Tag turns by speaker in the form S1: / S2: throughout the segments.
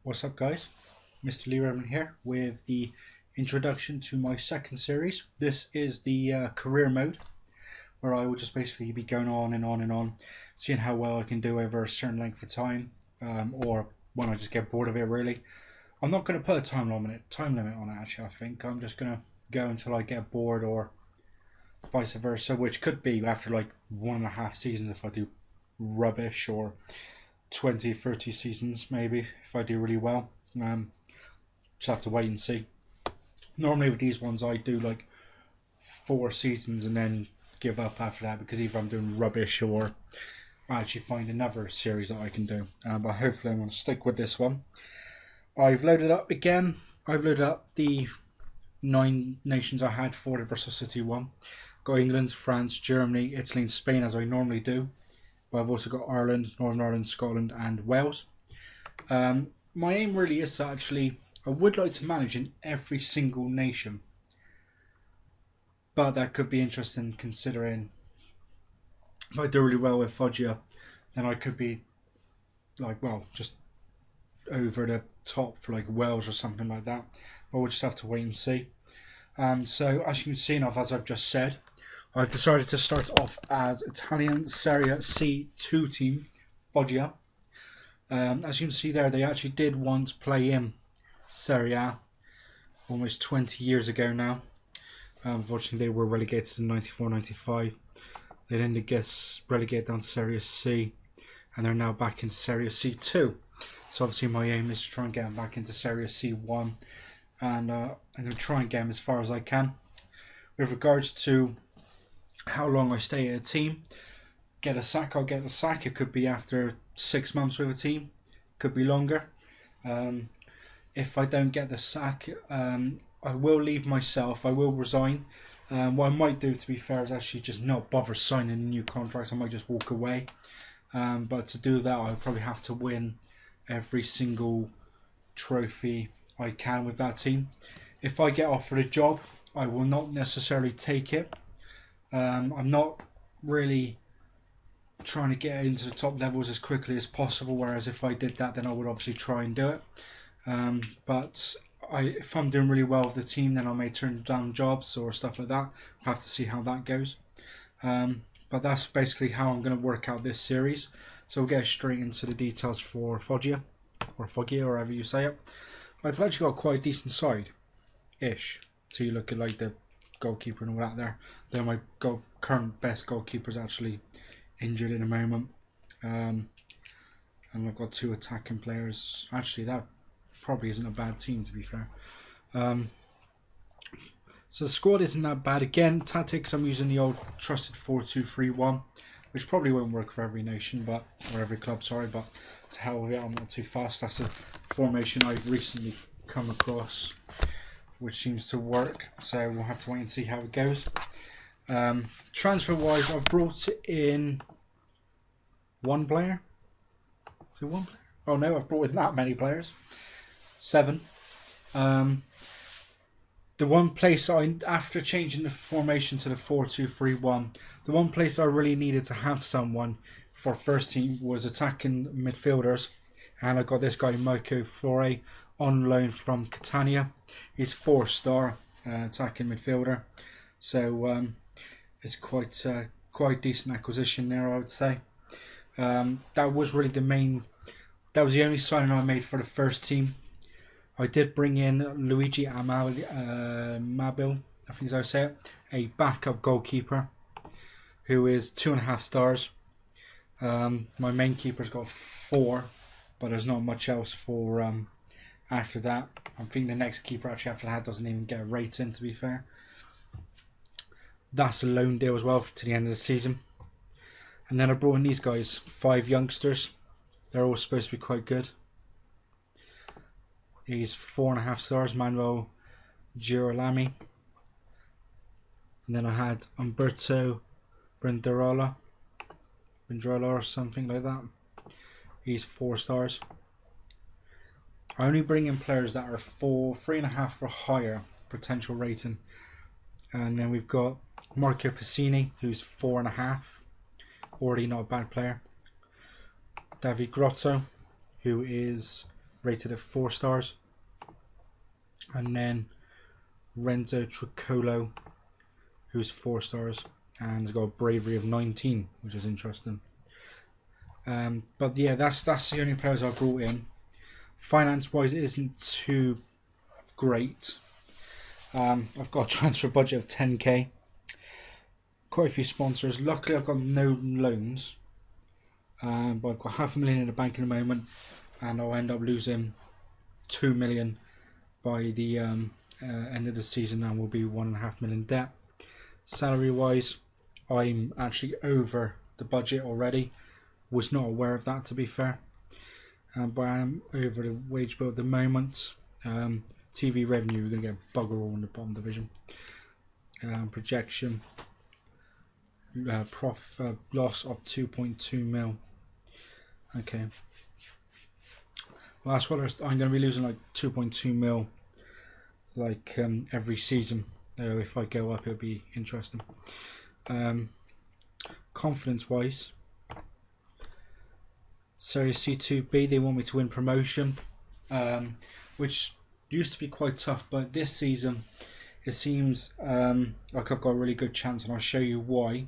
S1: What's up, guys? Mr. Lee Redmond here with the introduction to my second series. This is the career mode, where I will just basically be going on and on and on, seeing how well I can do over a certain length of time, or when I just get bored of it, really. I'm not going to put a time limit on it, actually. I think I'm just going to go until I get bored, or vice versa, which could be after like 1.5 seasons if I do rubbish, or 20, 30 seasons maybe if I do really well. Just have to wait and see. Normally with these ones I do like 4 seasons and then give up after that, because either I'm doing rubbish or I actually find another series that I can do. But hopefully I'm going to stick with this one. I've loaded up again. I've loaded up the 9 nations I had for the Bristol City one. Got England, France, Germany, Italy and Spain as I normally do. But I've also got Ireland, Northern Ireland, Scotland and Wales. My aim really is to actually, I would like to manage in every single nation. But that could be interesting, considering if I do really well with Foggia, then I could be like, well, just over the top for like Wales or something like that. But we'll just have to wait and see. So as you can see enough, as I've just said, I've decided to start off as Italian Serie C2 team, Foggia. As you can see there, they actually did once play in Serie A almost 20 years ago now. Unfortunately, they were relegated in 94-95. They then get relegated down to Serie C, and they're now back in Serie C2. So obviously my aim is to try and get them back into Serie C1, and I'm going to try and get them as far as I can. With regards to how long I stay at a team, get a sack, I'll get the sack. It could be after 6 months with a team, could be longer. If I don't get the sack, I will leave myself, I will resign. What I might do, to be fair, is actually just not bother signing a new contract. I might just walk away. But to do that, I'll probably have to win every single trophy I can with that team. If I get offered a job, I will not necessarily take it. I'm not really trying to get into the top levels as quickly as possible, whereas if I did that, then I would obviously try and do it. But if I'm doing really well with the team, then I may turn down jobs or stuff like that. We'll have to see how that goes. But that's basically how I'm going to work out this series. So we'll get straight into the details for Foggia, or Foggia, or however you say it. I've actually got quite a decent side-ish. So you look at like the goalkeeper and all that there. They're my current best goalkeepers actually injured in a moment. And I've got 2 attacking players. Actually, that probably isn't a bad team, to be fair. So the squad isn't that bad. Again, tactics, I'm using the old trusted 4-2-3-1, which probably won't work for every nation, or every club, sorry, but to hell with it, I'm not too fast. That's a formation I've recently come across, which seems to work, so we'll have to wait and see how it goes. Transfer wise, I've brought in 1 player. Is it 1 player? Oh no, I've brought in that many players. 7. The one place after changing the formation to the 4-2-3-1, the one place I really needed to have someone for first team was attacking midfielders, and I got this guy Marco Fiore on loan from Catania. He's 4-star attacking midfielder, so it's quite decent acquisition there, I would say. That was really that was the only signing I made for the first team. I did bring in Luigi Amabil, I think is how I say it, a backup goalkeeper who is 2.5 stars. My main keeper's got 4, but there's not much else for after that. I think the next keeper actually after that doesn't even get a rating, to be fair. That's a loan deal as well to the end of the season. And then I brought in these guys, 5 youngsters. They're all supposed to be quite good. He's 4.5 stars, Manuel Girolami. And then I had Umberto Brindarola or something like that. He's 4 stars. I only bring in players that are 3.5 or higher potential rating. And then we've got Marco Pacini, who's 4.5. Already not a bad player. David Grotto, who is rated at 4 stars. And then Renzo Tricolo, who's 4 stars, and has got a bravery of 19, which is interesting. But yeah, that's the only players I brought in. Finance-wise, it isn't too great. I've got a transfer budget of 10k. Quite a few sponsors. Luckily, I've got no loans. But I've got $500,000 in the bank in the moment, and I'll end up losing 2 million by the end of the season, and we'll be 1.5 million debt. Salary wise, I'm actually over the budget already. Was not aware of that, to be fair, but I'm over the wage bill at the moment. TV revenue, we're going to get bugger all in the bottom division. Projection, loss of 2.2 mil. Okay, well, that's what I'm going to be losing, like 2.2 mil, like every season. If I go up, it'll be interesting. Confidence wise, Serie C2B, they want me to win promotion, which used to be quite tough, but this season it seems like I've got a really good chance, and I'll show you why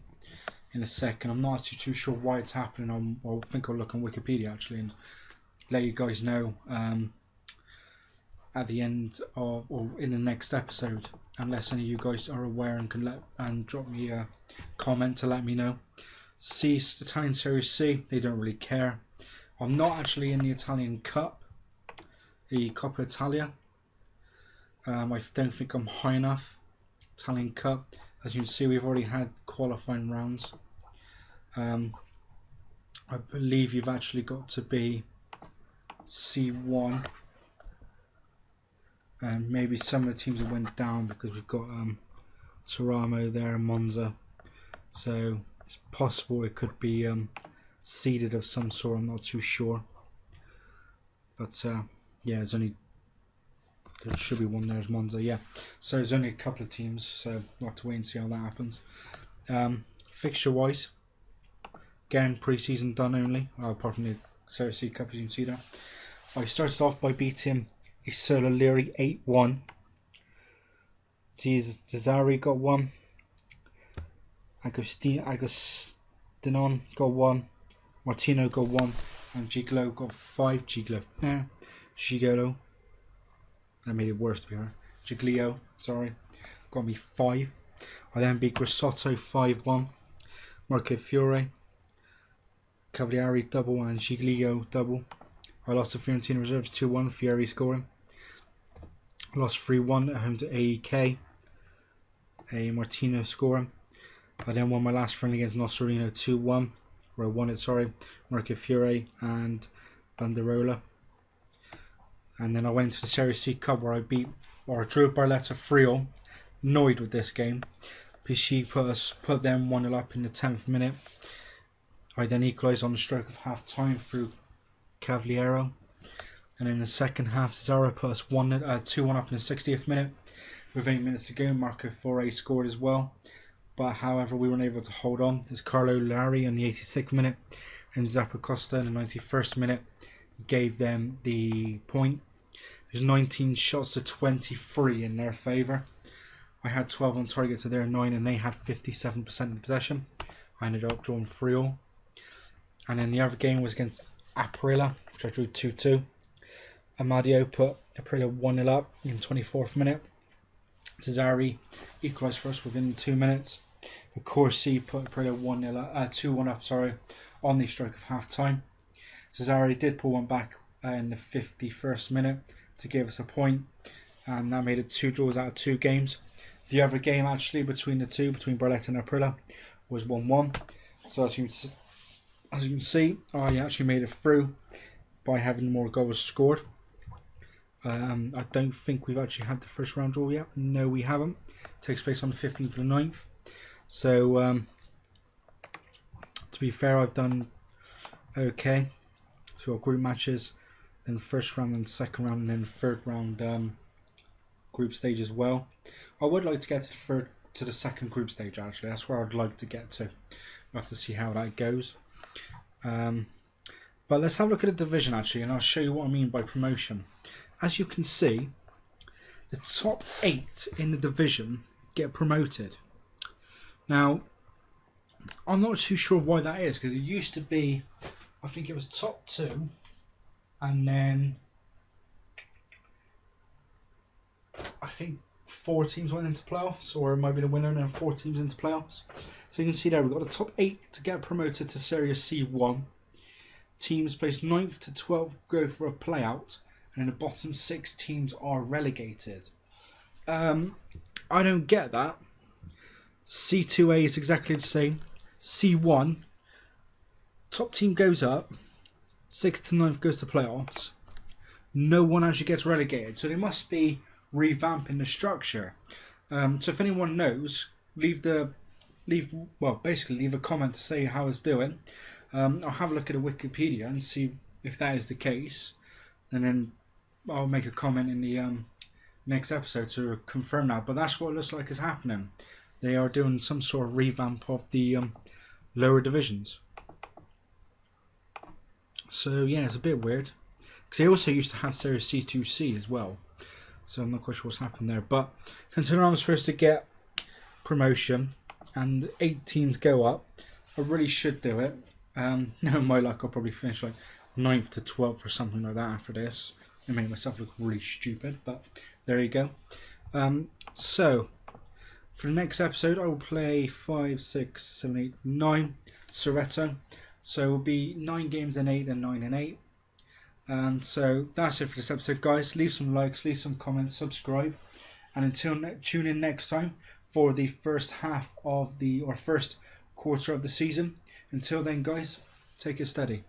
S1: in a second. I'm not actually too sure why it's happening. I think I'll look on Wikipedia actually and let you guys know at the end of, or in the next episode, unless any of you guys are aware and can drop me a comment to let me know. Italian Serie C, they don't really care. I'm not actually in the Italian Cup, the Coppa Italia. I don't think I'm high enough. Italian Cup, as you can see, we've already had qualifying rounds. I believe you've actually got to be C1, and maybe some of the teams have went down because we've got Teramo there, Monza, so it's possible it could be seeded of some sort. I'm not too sure, but yeah, there should be one there as Monza, yeah. So there's only a couple of teams, so we'll have to wait and see how that happens. Fixture wise, again, pre-season done only, apart from the Serie C Cup, as you can see there. I started off by beating Isola Liri 8-1. Cesare got 1. Agostinon got 1. Martino got 1. And Gigolo got 5. Gigolo. That made it worse, to be honest. Giglio, sorry. Got me 5. I then beat Grasotto 5-1. Marco Fiore. Cavalieri double and Giglio double. I lost to Fiorentina reserves 2-1, Fiore scoring. I lost 3-1 at home to AEK. Martino scoring. I then won my last friendly against Nocerino 2-1, where I won it, sorry. Marco Fiore and Banderola. And then I went to the Serie C Cup where I drew Barletta 3-0. Annoyed with this game. Pisci put them 1-0 up in the 10th minute. I then equalised on the stroke of half time through Cavaliero. And in the second half, Cesaro put us 2-1 up in the 60th minute. With 8 minutes to go, Marco Fiore scored as well. But however, we weren't able to hold on. It's Carlo Lari in the 86th minute and Zappa Costa in the 91st minute gave them the point. There's 19 shots to 23 in their favour. I had 12 on target to their 9, and they had 57% of the possession. I ended up drawing 3-3. And then the other game was against Aprilia, which I drew 2-2. Amadio put Aprilia 1-0 up in the 24th minute. Cesare equalised for us within 2 minutes. Corsi put Aprilia 2-1 up, on the stroke of half time. Cesare did pull one back in the 51st minute to give us a point, and that made it 2 draws out of 2 games. The other game actually between Barletta and Aprilia, was 1-1. So as you can see, I actually made it through by having more goals scored. I don't think we've actually had the first round draw yet. No, we haven't. It takes place on the 15th of the 9th. So to be fair, I've done okay. So we've got group matches, then first round, then second round, and then third round group stage as well. I would like to get to the second group stage actually. That's where I'd like to get to. We'll have to see how that goes. But let's have a look at the division actually, and I'll show you what I mean by promotion. As you can see, the top 8 in the division get promoted. Now, I'm not too sure why that is, because it used to be, I think it was top 2, and then I think 4 teams went into playoffs, or it might be the winner and then 4 teams into playoffs. So you can see there, we've got the top 8 to get promoted to Serie C1. Teams placed 9th to 12th go for a playout, and then the bottom 6 teams are relegated. I don't get that. C2A is exactly the same. C1, top team goes up, 6th to 9th goes to playoffs. No one actually gets relegated, so they must be revamping the structure. So if anyone knows, leave a comment to say how it's doing. I'll have a look at the Wikipedia and see if that is the case, and then I'll make a comment in the next episode to confirm that. But that's what it looks like is happening. They are doing some sort of revamp of the lower divisions. So yeah, it's a bit weird, because they also used to have Series C2C as well. So I'm not quite sure what's happened there. But considering I'm supposed to get promotion and 8 teams go up, I really should do it. Knowing my luck, I'll probably finish like 9th to 12th or something like that after this. I make myself look really stupid, but there you go. So for the next episode, I will play 5, 6, 7, 8, 9 Soretto. So it will be 9 games in 8 and 9 in 8. And so that's it for this episode, guys. Leave some likes, leave some comments, subscribe, and until tune in next time for the first quarter of the season. Until then, guys, take it steady.